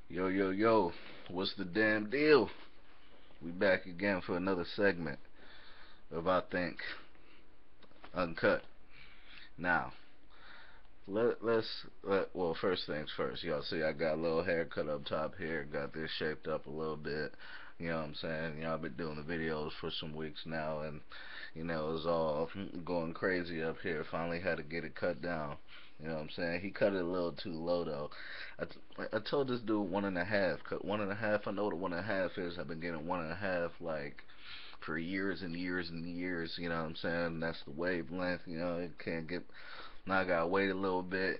Yo, yo, yo, what's the damn deal? We back again for another segment of I Think Uncut. Now, well, first things first. Y'all see I got a little haircut up top here, got this shaped up a little bit. You know what I'm saying? I've been doing the videos for some weeks now, and, it's all going crazy up here. Finally had to get it cut down. You know what I'm saying? He cut it a little too low, though. I told this dude 1.5. Cut 1.5. I know what 1.5 is. I've been getting 1.5, like, for years and years and years. You know what I'm saying? That's the wavelength. It can't get. Now I gotta wait a little bit,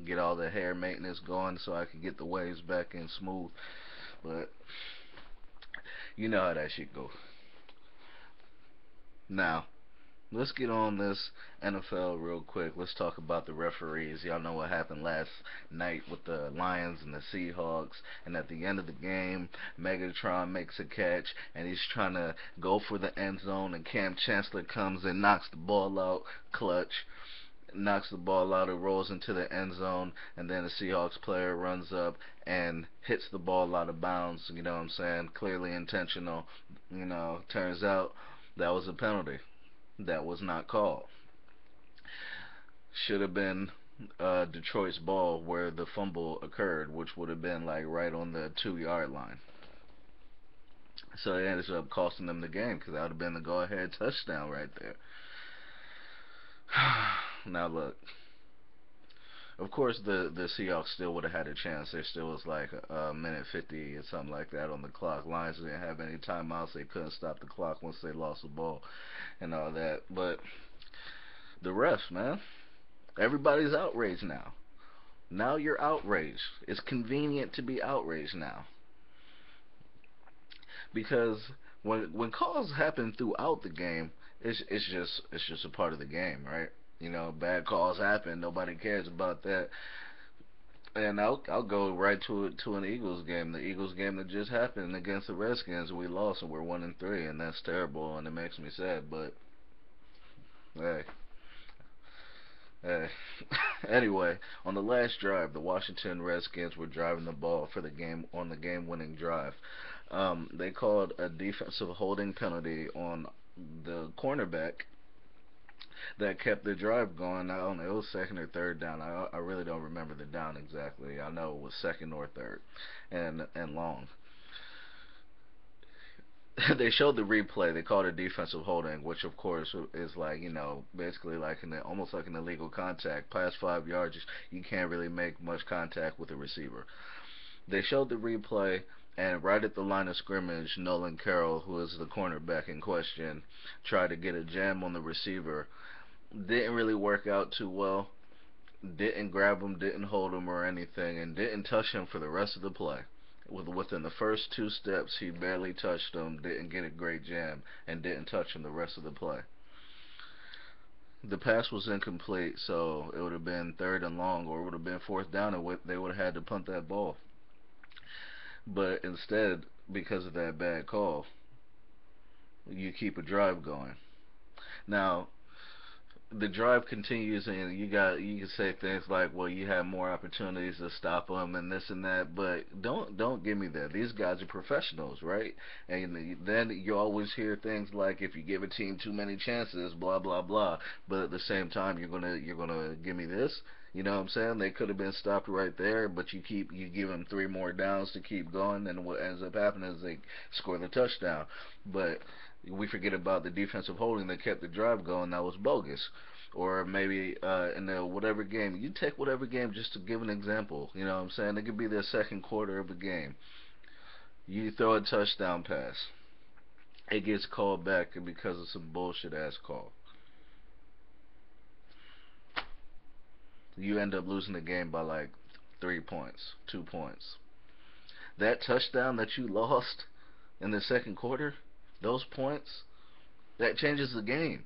get all the hair maintenance going so I can get the waves back in smooth. But you know how that shit go. Now, let's get on this NFL real quick. Let's talk about the referees. Y'all know what happened last night with the Lions and the Seahawks. And at the end of the game, Megatron makes a catch and he's trying to go for the end zone. And Cam Chancellor comes and knocks the ball out, clutch. Knocks the ball out, it rolls into the end zone, and then the Seahawks player runs up and hits the ball out of bounds. You know what I'm saying? Clearly intentional. Turns out that was a penalty. That was not called. Should have been Detroit's ball where the fumble occurred, which would have been like right on the 2 yard line. So it ended up costing them the game because that would have been the go ahead touchdown right there. Now look, of course, the Seahawks still would have had a chance. There still was like a minute 50 or something like that on the clock. Lions didn't have any timeouts. They couldn't stop the clock once they lost the ball and all that. But the refs, man, everybody's outraged now. Now you're outraged. It's convenient to be outraged now because when calls happen throughout the game, it's just a part of the game, right? Bad calls happen. Nobody cares about that. And I'll go right to an Eagles game. The Eagles game that just happened against the Redskins, we lost and we're 1-3, and that's terrible and it makes me sad. But hey, hey. Anyway, on the last drive, the Washington Redskins were driving the ball for the game on the game-winning drive. They called a defensive holding penalty on the cornerback that kept the drive going. I don't know, it was second or third down. I really don't remember the down exactly. I know it was second or third, and long. They showed the replay. They called it defensive holding, which of course is like basically like almost like an illegal contact. Past 5 yards, you can't really make much contact with a receiver. They showed the replay, and right at the line of scrimmage, Nolan Carroll, who is the cornerback in question, tried to get a jam on the receiver. Didn't really work out too well. Didn't grab him, didn't hold him or anything, and didn't touch him for the rest of the play. Within the first 2 steps, he barely touched him, didn't get a great jam, and didn't touch him the rest of the play. The pass was incomplete, so it would have been third and long, or it would have been fourth down, and they would have had to punt that ball. But instead, because of that bad call, you keep a drive going. Now, the drive continues, and you can say things like, well, you have more opportunities to stop them and this and that, but don't give me that. These guys are professionals, right? And then you always hear things like, if you give a team too many chances, blah blah blah. But at the same time, you're gonna give me this. You know what I'm saying? They could have been stopped right there, but you give them 3 more downs to keep going, and what ends up happening is they score the touchdown. But we forget about the defensive holding that kept the drive going. That was bogus. Or maybe in the whatever game, you take whatever game just to give an example. You know what I'm saying? It could be the second quarter of a game. You throw a touchdown pass. It gets called back because of some bullshit ass call. You end up losing the game by like 3 points, 2 points. That touchdown that you lost in the second quarter, those points, that changes the game.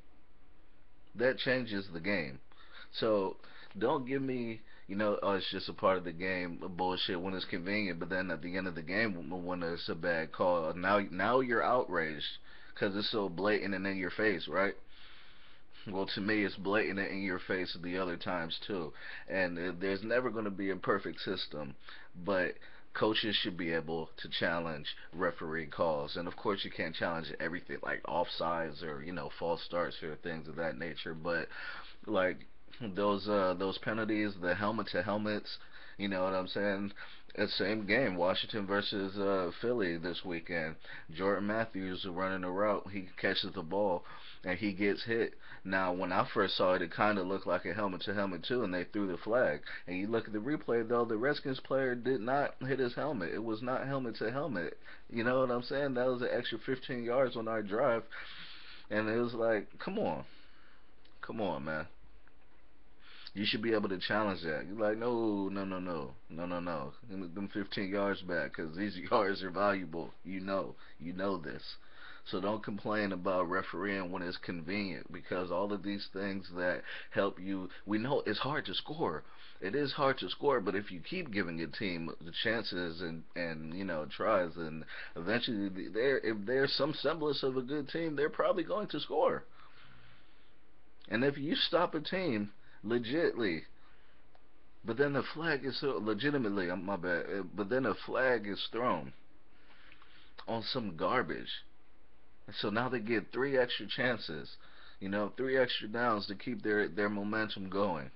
That changes the game. So don't give me, oh, it's just a part of the game, bullshit when it's convenient. But then at the end of the game, when it's a bad call, now you're outraged because it's so blatant and in your face, right? Well, to me, it's blatant and in your face the other times too. And there's never going to be a perfect system, but Coaches should be able to challenge referee calls, and of course you can't challenge everything like offsides or false starts or things of that nature. But like those penalties, the helmet to helmets, you know what I'm saying? It's same game, Washington versus Philly this weekend. Jordan Matthews running a route, he catches the ball and he gets hit. Now, when I first saw it, it kind of looked like a helmet to helmet too, and they threw the flag. And you look at the replay though, the Redskins player did not hit his helmet. It was not helmet to helmet. You know what I'm saying? That was an extra 15 yards on our drive, and it was like, come on, man. You should be able to challenge that. You're like, no, no, no, no, no, no, no. Give me them 15 yards back because these yards are valuable. You know this. So don't complain about refereeing when it's convenient because all of these things that help you, we know it's hard to score. It is hard to score, but if you keep giving a team the chances and tries, then eventually if there's some semblance of a good team, they're probably going to score. And if you stop a team legitly, but then the flag is so legitimately, my bad. But then a flag is thrown on some garbage, so now they get three extra chances, three extra downs to keep their momentum going.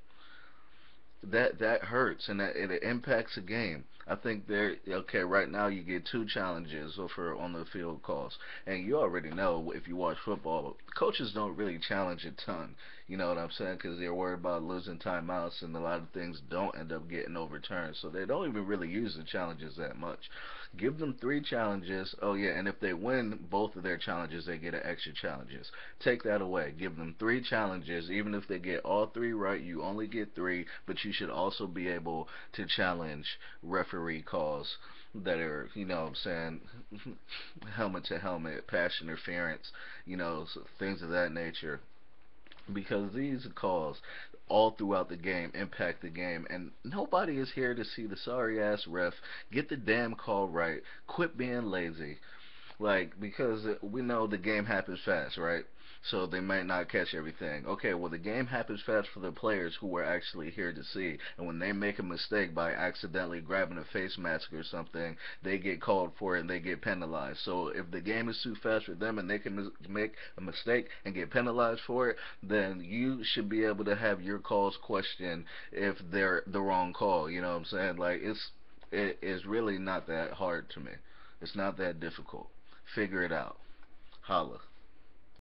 That hurts and it impacts the game. I think they're okay right now. You get two challenges for on the field calls, and you already know if you watch football, coaches don't really challenge a ton. You know what I'm saying? Because they're worried about losing timeouts, and a lot of things don't end up getting overturned, so they don't even really use the challenges that much. Give them three challenges. Oh yeah, and if they win both of their challenges, they get an extra challenges. Take that away. Give them three challenges. Even if they get all three right, you only get three, but you should also be able to challenge referee calls that are, what I'm saying, helmet to helmet, pass interference, things of that nature. Because these calls all throughout the game impact the game, and nobody is here to see the sorry ass ref get the damn call right. Quit being lazy. Like, because we know the game happens fast, right? So they might not catch everything. Okay, well, the game happens fast for the players who were actually here to see. And when they make a mistake by accidentally grabbing a face mask or something, they get called for it and they get penalized. So if the game is too fast for them and they can make a mistake and get penalized for it, then you should be able to have your calls questioned if they're the wrong call. You know what I'm saying? Like, it is really not that hard to me. It's not that difficult. Figure it out. Holla.